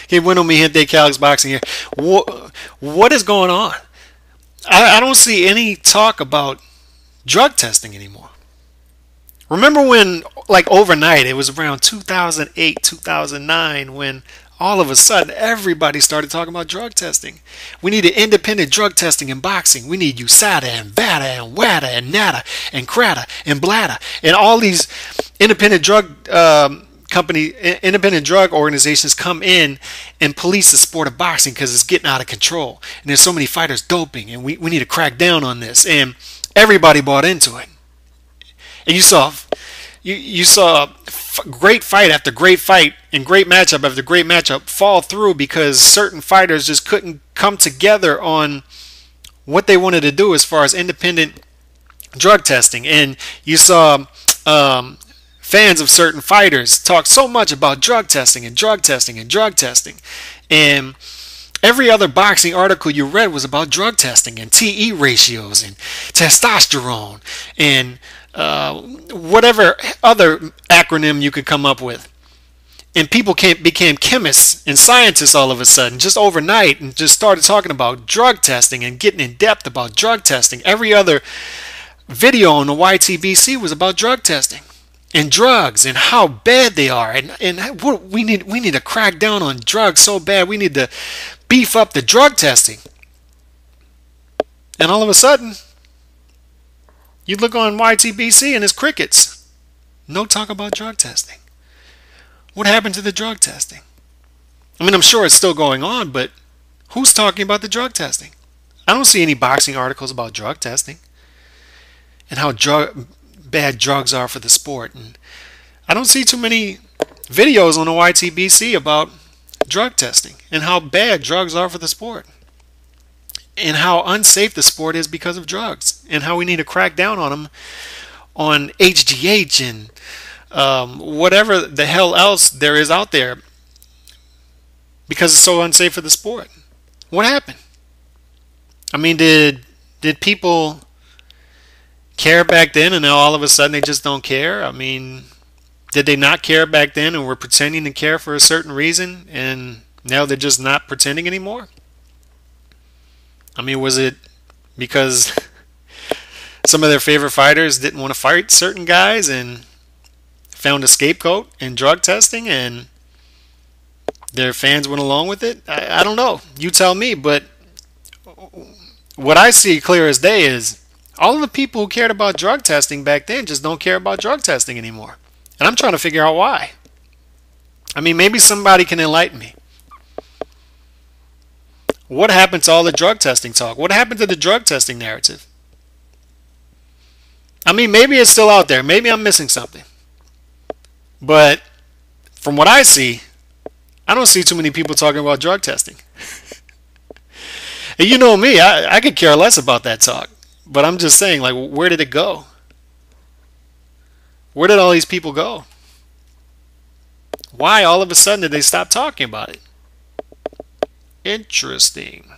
Que bueno, mi gente, Calix Boxing here. What is going on? I don't see any talk about drug testing anymore. Remember when, like overnight, it was around 2008, 2009, when all of a sudden everybody started talking about drug testing. We needed independent drug testing in boxing. We need USADA and VADA and WADA and NADA and CRADA and BLADA and all these independent drug independent drug organizations come in and police the sport of boxing because it's getting out of control. And there's so many fighters doping, and we need to crack down on this. And everybody bought into it. And you saw great fight after great fight and great matchup after great matchup fall through because certain fighters just couldn't come together on what they wanted to do as far as independent drug testing. And you saw fans of certain fighters talk so much about drug testing and drug testing and drug testing. And every other boxing article you read was about drug testing and TE ratios and testosterone and whatever other acronym you could come up with. And people became chemists and scientists all of a sudden, just overnight, and just started talking about drug testing and getting in depth about drug testing. Every other video on the YTBC was about drug testing and drugs and how bad they are. And what we need to crack down on drugs so bad. We need to beef up the drug testing. And all of a sudden, you look on YTBC and it's crickets. No talk about drug testing. What happened to the drug testing? I mean, I'm sure it's still going on, but who's talking about the drug testing? I don't see any boxing articles about drug testing and how bad drugs are for the sport. And I don't see too many videos on the YTBC about drug testing and how bad drugs are for the sport, and how unsafe the sport is because of drugs, and how we need to crack down on them, on HGH and whatever the hell else there is out there, because it's so unsafe for the sport. What happened? I mean, did people care back then and now all of a sudden they just don't care? I mean, did they not care back then and were pretending to care for a certain reason and now they're just not pretending anymore? I mean, was it because some of their favorite fighters didn't want to fight certain guys and found a scapegoat in drug testing and their fans went along with it? I don't know. You tell me. But what I see clear as day is all of the people who cared about drug testing back then just don't care about drug testing anymore. And I'm trying to figure out why. I mean, maybe somebody can enlighten me. What happened to all the drug testing talk? What happened to the drug testing narrative? I mean, maybe it's still out there. Maybe I'm missing something. But from what I see, I don't see too many people talking about drug testing. And you know me, I could care less about that talk. But I'm just saying, like, where did it go? Where did all these people go? Why all of a sudden did they stop talking about it? Interesting.